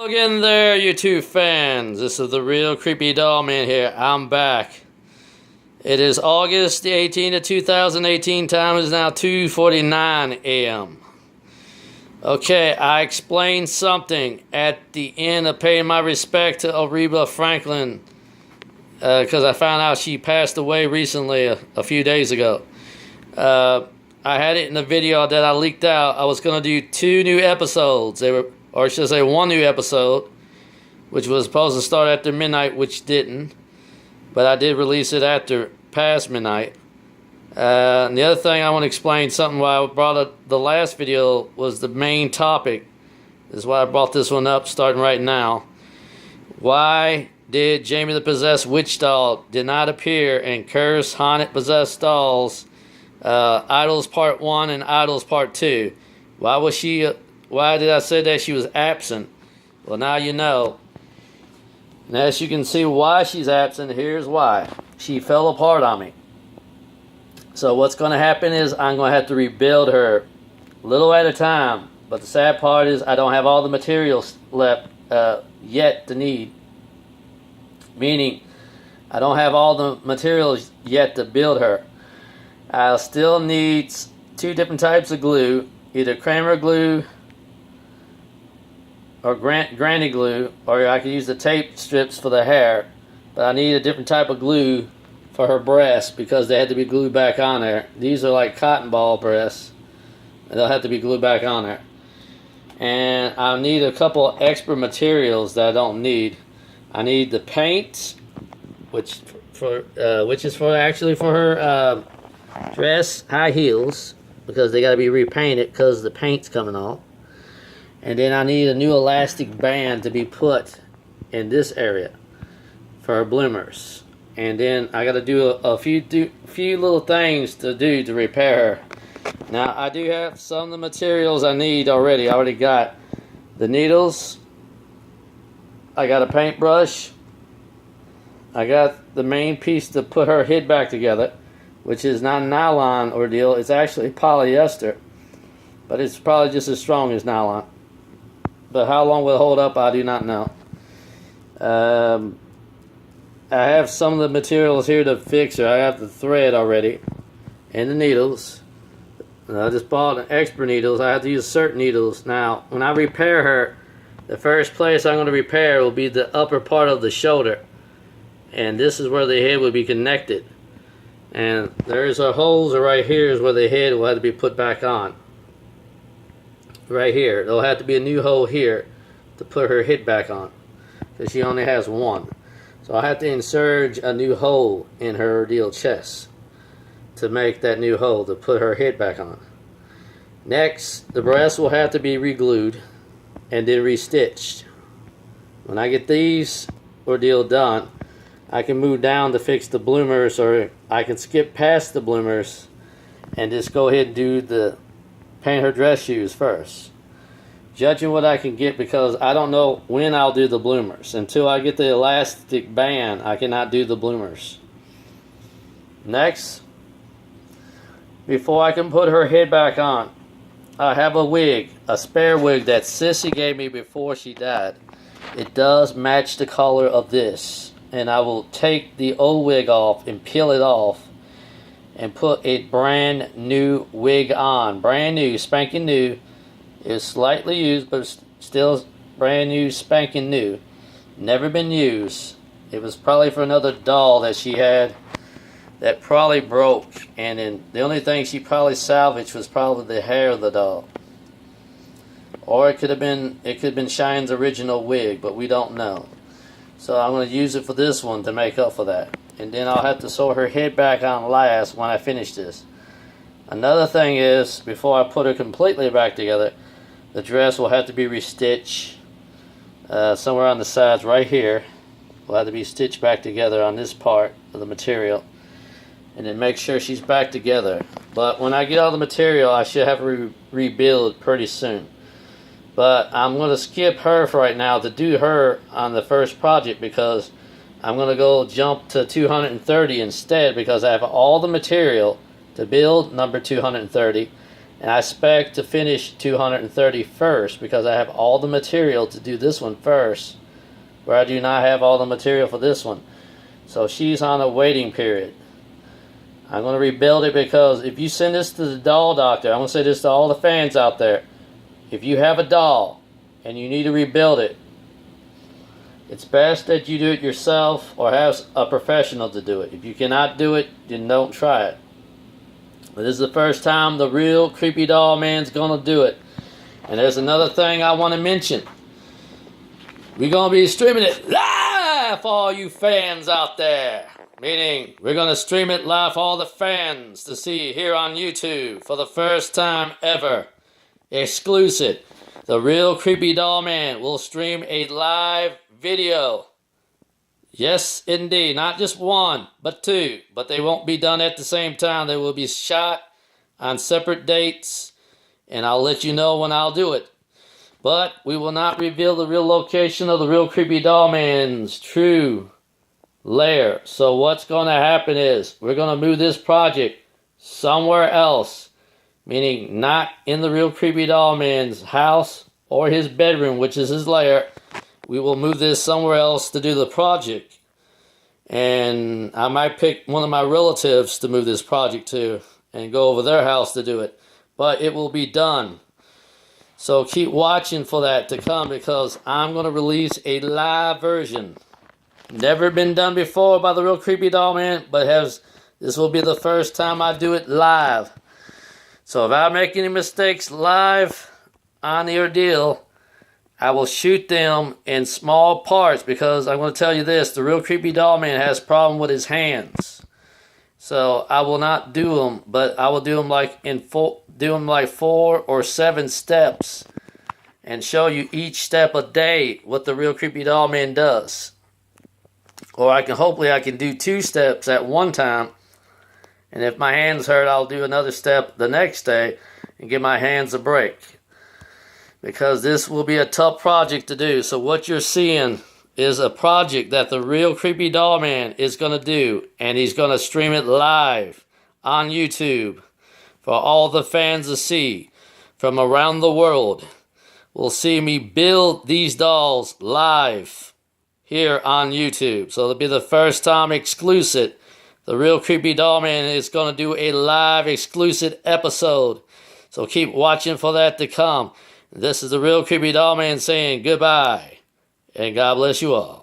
Again there, you two fans. This is the real creepy doll man here. I'm back. It is August the 18th of 2018. Time is now 2:49 a.m. Okay, I explained something at the end of paying my respect to Aretha Franklin because I found out she passed away recently a few days ago. I had it in the video that I leaked out. I was going to do 2 new episodes. Or I should say 1 new episode, which was supposed to start after midnight, which didn't. But I did release it after past midnight. And the other thing I want to explain, something why I brought up the last video was the main topic. This is why I brought this one up starting right now. Why did Jamie the Possessed Witch Doll did not appear in Cursed Haunted Possessed Dolls Idols Part 1 and Idols Part 2? Why was she... Why did I say that she was absent? Well, now you know. And as you can see why she's absent, here's why. She fell apart on me. So what's going to happen is I'm going to have to rebuild her little at a time. But the sad part is I don't have all the materials left yet to need. Meaning, I don't have all the materials yet to build her. I'll still need 2 different types of glue. Either Kramer glue or granny glue, or I could use the tape strips for the hair, but I need a different type of glue for her breasts because they had to be glued back on there. These are like cotton ball breasts, and they'll have to be glued back on there. And I need a couple extra materials that I don't need. I need the paint, which is actually for her dress high heels, because they got to be repainted because the paint's coming off. And then I need a new elastic band to be put in this area for her bloomers. And then I got to do a few little things to do to repair her. Now I do have some of the materials I need already. I already got the needles. I got a paintbrush. I got the main piece to put her head back together, which is not a nylon ordeal. It's actually polyester, but it's probably just as strong as nylon. But how long will it hold up, I do not know. I have some of the materials here to fix her. I have the thread already and the needles. And I just bought an extra needles. I have to use certain needles. Now, when I repair her, the first place I'm going to repair will be the upper part of the shoulder. And this is where the head will be connected. And there's her holes right here is where the head will have to be put back on. Right here. There'll have to be a new hole here to put her head back on, because she only has 1. So I have to insert a new hole in her ordeal chest to make that new hole to put her head back on. Next, the breast will have to be re-glued and then restitched. When I get these ordeal done, I can move down to fix the bloomers, or I can skip past the bloomers and just go ahead and do paint her dress shoes first. Judging what I can get, because I don't know when I'll do the bloomers. Until I get the elastic band, I cannot do the bloomers. Next, before I can put her head back on, I have a wig, a spare wig that Sissy gave me before she died. It does match the color of this. And I will take the old wig off and peel it off and put a brand new wig on. Brand new, spanking new. It's slightly used, but still brand new, spanking new. Never been used. It was probably for another doll that she had that probably broke. And then the only thing she probably salvaged was probably the hair of the doll. Or it could have been Shine's original wig, but we don't know. So I'm going to use it for this one to make up for that. And then I'll have to sew her head back on last when I finish this. Another thing is, before I put her completely back together, the dress will have to be restitched somewhere on the sides right here. Will have to be stitched back together on this part of the material. And then make sure she's back together. But when I get all the material, I should have to rebuild pretty soon. But I'm going to skip her for right now to do her on the first project, because I'm going to go jump to 230 instead, because I have all the material to build number 230, And I expect to finish 230 first because I have all the material to do this one first, where I do not have all the material for this one. So she's on a waiting period. I'm going to rebuild it because if you send this to the doll doctor, I'm going to say this to all the fans out there. If you have a doll and you need to rebuild it, it's best that you do it yourself or have a professional to do it. If you cannot do it, then don't try it. But this is the first time the real Creepy Doll Man's going to do it. And there's another thing I want to mention. We're going to be streaming it live for all you fans out there. Meaning, we're going to stream it live for all the fans to see here on YouTube for the first time ever. Exclusive. The real Creepy Doll Man will stream a live video. Yes, indeed. Not just one, but two. But they won't be done at the same time. They will be shot on separate dates. And I'll let you know when I'll do it. But we will not reveal the real location of the real Creepy Doll Man's true lair. So what's going to happen is we're going to move this project somewhere else. Meaning not in the real Creepy Doll Man's house or his bedroom, which is his lair. We will move this somewhere else to do the project. And I might pick one of my relatives to move this project to and go over their house to do it. But it will be done. So keep watching for that to come because I'm going to release a live version. Never been done before by the real Creepy Doll Man, but this will be the first time I do it live. So if I make any mistakes live on the ordeal, I will shoot them in small parts because I'm going to tell you this, the real Creepy Doll Man has a problem with his hands. So I will not do them, but I will do them like 4 or 7 steps and show you each step a day what the real Creepy Doll Man does. Or hopefully I can do 2 steps at one time. And if my hands hurt, I'll do another step the next day and give my hands a break. Because this will be a tough project to do. So what you're seeing is a project that the real Creepy Doll Man is going to do. And he's going to stream it live on YouTube for all the fans to see from around the world. Will see me build these dolls live here on YouTube. So it'll be the first time exclusive. The real Creepy Doll Man is going to do a live exclusive episode. So keep watching for that to come. This is the real Creepy Doll Man saying goodbye. And God bless you all.